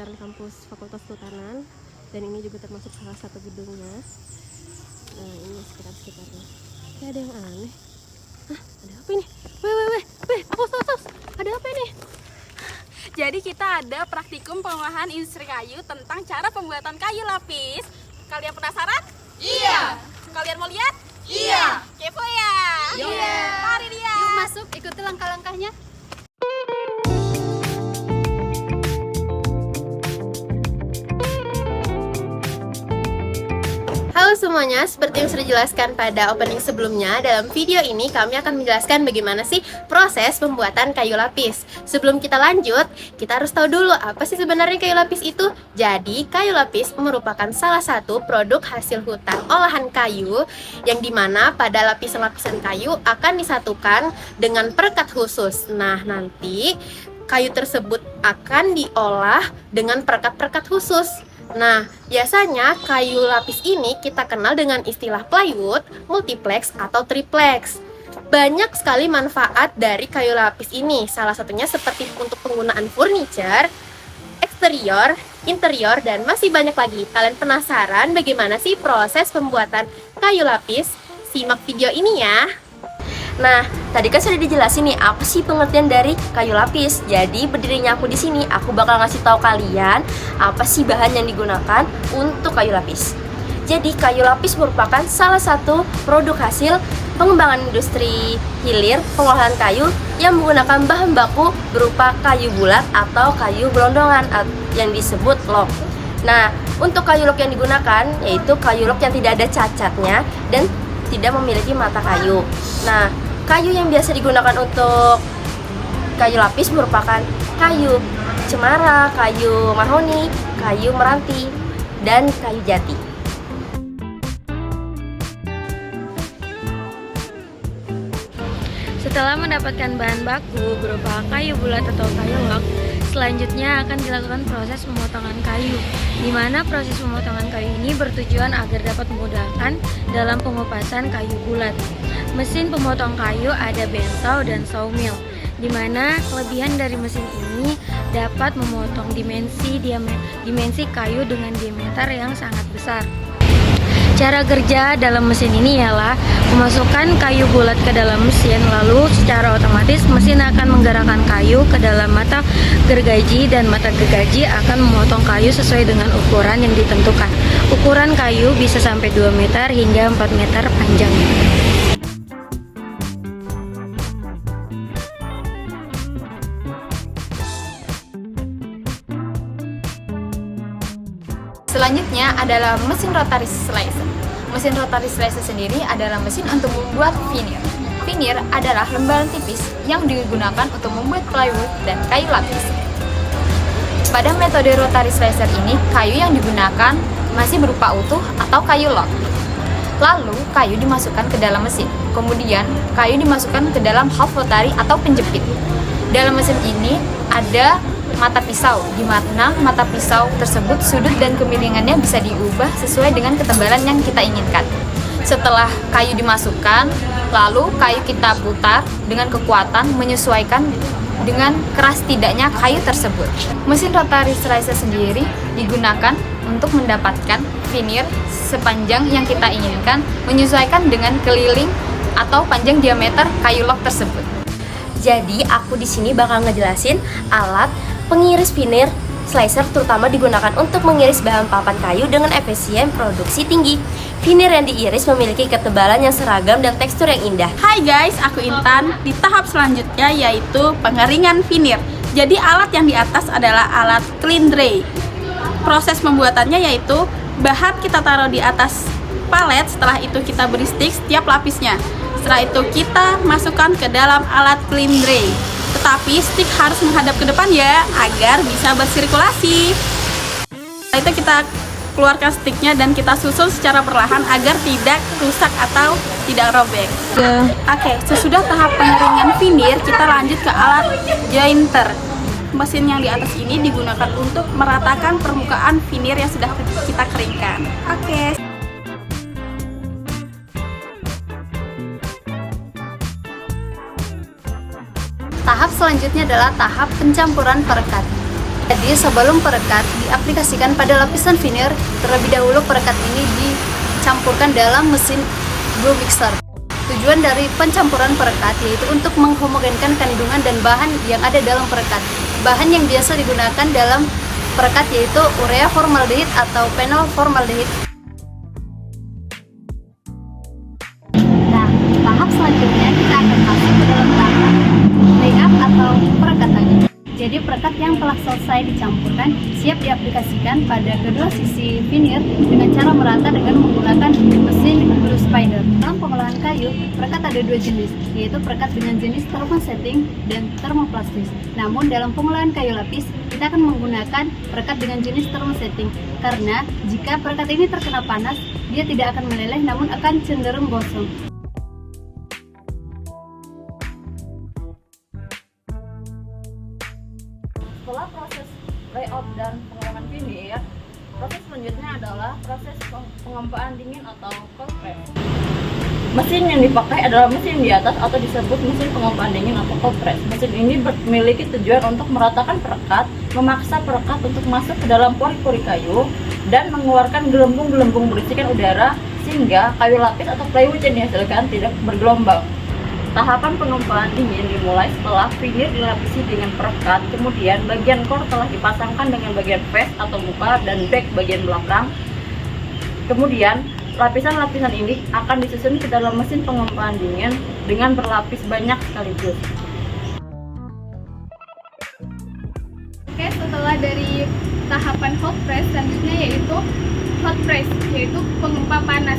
sekitaran kampus Fakultas Kehutanan, dan ini juga termasuk salah satu gedungnya. Nah, ini sekitarnya. Kayak ada yang aneh. Hah, ada apa ini? Weh, apus. Ada apa ini? Jadi kita ada praktikum pengolahan industri kayu tentang cara pembuatan kayu lapis. Kalian penasaran? Iya. Kalian mau lihat? Iya. Kepo ya? Iya. Mari lihat. Yuk masuk, ikuti langkah-langkahnya. Halo semuanya, seperti yang sudah dijelaskan pada opening sebelumnya, dalam video ini kami akan menjelaskan bagaimana sih proses pembuatan kayu lapis. Sebelum kita lanjut, kita harus tahu dulu apa sih sebenarnya kayu lapis itu. Jadi, kayu lapis merupakan salah satu produk hasil hutan olahan kayu yang dimana pada lapisan-lapisan kayu akan disatukan dengan perekat khusus. Nah, nanti kayu tersebut akan diolah dengan perekat-perekat khusus. Nah, biasanya kayu lapis ini kita kenal dengan istilah plywood, multiplex, atau triplex. Banyak sekali manfaat dari kayu lapis ini, salah satunya seperti untuk penggunaan furniture, eksterior, interior, dan masih banyak lagi. Kalian penasaran bagaimana sih proses pembuatan kayu lapis? Simak video ini ya! Nah, tadi kan sudah dijelasin nih apa sih pengertian dari kayu lapis. Jadi berdirinya aku di sini, aku bakal ngasih tahu kalian apa sih bahan yang digunakan untuk kayu lapis. Jadi kayu lapis merupakan salah satu produk hasil pengembangan industri hilir pengolahan kayu yang menggunakan bahan baku berupa kayu bulat atau kayu gelondongan yang disebut log. Nah, untuk kayu log yang digunakan yaitu kayu log yang tidak ada cacatnya dan tidak memiliki mata kayu. Nah, kayu yang biasa digunakan untuk kayu lapis merupakan kayu cemara, kayu mahoni, kayu meranti, dan kayu jati. Setelah mendapatkan bahan baku berupa kayu bulat atau kayu log, selanjutnya akan dilakukan proses pemotongan kayu, di mana proses pemotongan kayu ini bertujuan agar dapat memudahkan dalam pengupasan kayu bulat. Mesin pemotong kayu ada bandsaw dan sawmill, di mana kelebihan dari mesin ini dapat memotong dimensi kayu dengan diameter yang sangat besar. Cara kerja dalam mesin ini ialah memasukkan kayu bulat ke dalam mesin, lalu secara otomatis mesin akan menggerakkan kayu ke dalam mata gergaji dan mata gergaji akan memotong kayu sesuai dengan ukuran yang ditentukan. Ukuran kayu bisa sampai 2 meter hingga 4 meter panjangnya. Selanjutnya adalah mesin rotary slicer. Mesin rotary slicer sendiri adalah mesin untuk membuat veneer. Veneer adalah lembaran tipis yang digunakan untuk membuat plywood dan kayu lapis. Pada metode rotary slicer ini, kayu yang digunakan masih berupa utuh atau kayu log. Lalu, kayu dimasukkan ke dalam mesin. Kemudian, kayu dimasukkan ke dalam half rotary atau penjepit. Dalam mesin ini ada mata pisau, di mana mata pisau tersebut sudut dan kemiringannya bisa diubah sesuai dengan ketebalan yang kita inginkan. Setelah kayu dimasukkan, lalu kayu kita putar dengan kekuatan menyesuaikan dengan keras tidaknya kayu tersebut. Mesin rotary slicer sendiri digunakan untuk mendapatkan veneer sepanjang yang kita inginkan, menyesuaikan dengan keliling atau panjang diameter kayu log tersebut. Jadi aku di sini bakal ngejelasin alat pengiris veneer slicer, terutama digunakan untuk mengiris bahan papan kayu dengan efisien produksi tinggi. Veneer yang diiris memiliki ketebalan yang seragam dan tekstur yang indah. Hai guys, aku Intan. Di tahap selanjutnya yaitu pengeringan veneer. Jadi alat yang di atas adalah alat clean dry. Proses pembuatannya yaitu bahan kita taruh di atas palet, setelah itu kita beri stick setiap lapisnya. Setelah itu kita masukkan ke dalam alat clean dry. Tetapi stick harus menghadap ke depan ya, agar bisa bersirkulasi. Setelah itu kita keluarkan sticknya dan kita susun secara perlahan agar tidak rusak atau tidak robek. Oke, sesudah tahap pengeringan veneer, kita lanjut ke alat jointer. Mesin yang di atas ini digunakan untuk meratakan permukaan veneer yang sudah kita keringkan. Oke. Tahap selanjutnya adalah tahap pencampuran perekat. Jadi sebelum perekat diaplikasikan pada lapisan veneer, terlebih dahulu perekat ini dicampurkan dalam mesin glue mixer. Tujuan dari pencampuran perekat yaitu untuk menghomogenkan kandungan dan bahan yang ada dalam perekat. Bahan yang biasa digunakan dalam perekat yaitu urea formaldehid atau phenol formaldehid. Nah, tahap selanjutnya kita akan masuk ke dalam tahap layup atau perekatan. Jadi perekat yang telah selesai dicampurkan siap diaplikasikan pada kedua sisi veneer dengan cara merata dengan menggunakan mesin glue spider. Dalam pengolahan kayu, perekat ada dua jenis, yaitu perekat dengan jenis thermosetting dan thermoplastis. Namun dalam pengolahan kayu lapis, kita akan menggunakan perekat dengan jenis thermosetting karena jika perekat ini terkena panas, dia tidak akan meleleh namun akan cenderung gosong. Setelah proses layout dan pengolahan veneer, proses selanjutnya adalah proses pengempaan dingin atau cold press. Mesin yang dipakai adalah mesin di atas atau disebut mesin pengempaan dingin atau cold press. Mesin ini memiliki tujuan untuk meratakan perekat, memaksa perekat untuk masuk ke dalam pori-pori kayu, dan mengeluarkan gelembung-gelembung berisikan udara sehingga kayu lapis atau plywood yang dihasilkan tidak bergelombang. Tahapan pengempaan dingin dimulai setelah veneer dilapisi dengan perekat, kemudian bagian core telah dipasangkan dengan bagian face atau muka dan back bagian belakang. Kemudian lapisan-lapisan ini akan disusun ke dalam mesin pengempaan dingin dengan berlapis banyak sekaligus. Oke, setelah dari tahapan hot press, selanjutnya yaitu hot press, yaitu pengempa panas.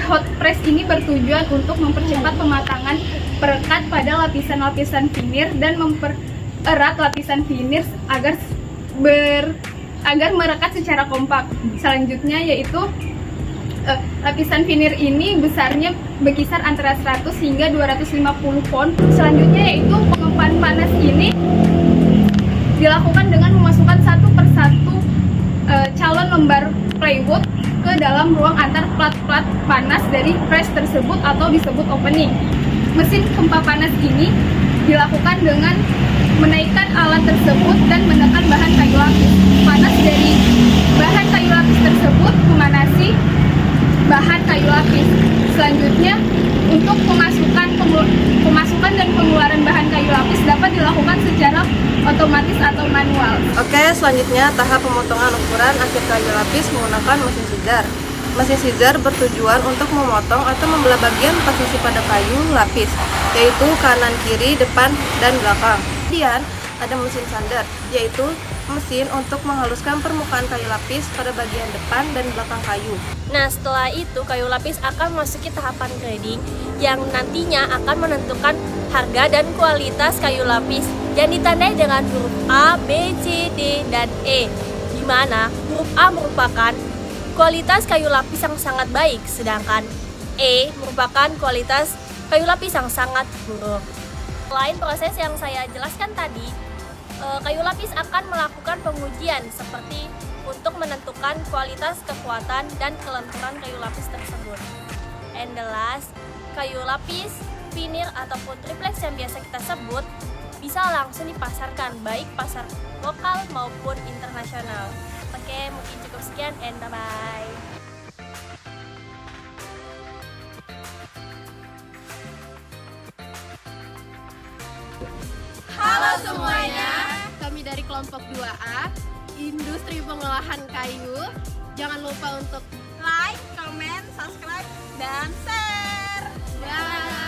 Hot press ini bertujuan untuk mempercepat pematangan perekat pada lapisan-lapisan veneer dan mempererat lapisan veneer agar merekat secara kompak. Selanjutnya yaitu lapisan veneer ini besarnya berkisar antara 100 hingga 250 pound. Selanjutnya yaitu pengempaan panas ini dilakukan dengan memasukkan satu persatu calon lembar plywood ke dalam ruang antar plat-plat panas dari press tersebut atau disebut opening. Mesin pompa panas ini dilakukan dengan menaikkan alat tersebut dan menekan bahan kayu lapis. Panas dari bahan kayu lapis tersebut memanasi bahan kayu lapis. Selanjutnya, untuk pemasukan dan pengeluaran bahan kayu lapis dapat dilakukan secara otomatis atau manual. Oke, selanjutnya tahap pemotongan ukuran akhir kayu lapis menggunakan mesin scissor. Mesin scissor bertujuan untuk memotong atau membelah bagian posisi pada kayu lapis, yaitu kanan, kiri, depan, dan belakang. Kemudian ada mesin sander, yaitu mesin untuk menghaluskan permukaan kayu lapis pada bagian depan dan belakang kayu. Nah, setelah itu kayu lapis akan memasuki tahapan grading yang nantinya akan menentukan harga dan kualitas kayu lapis yang ditandai dengan huruf A, B, C, D, dan E, di mana huruf A merupakan kualitas kayu lapis yang sangat baik, sedangkan E merupakan kualitas kayu lapis yang sangat buruk. Selain proses yang saya jelaskan tadi, kayu lapis akan melakukan pengujian seperti untuk menentukan kualitas, kekuatan, dan kelenturan kayu lapis tersebut. And the last, kayu lapis, veneer, ataupun triplex yang biasa kita sebut bisa langsung dipasarkan, baik pasar lokal maupun internasional. Oke, mungkin cukup sekian and bye-bye. Halo semuanya, kami dari kelompok 2A, Industri Pengolahan Kayu. Jangan lupa untuk Like, comment, subscribe, dan share. Bye.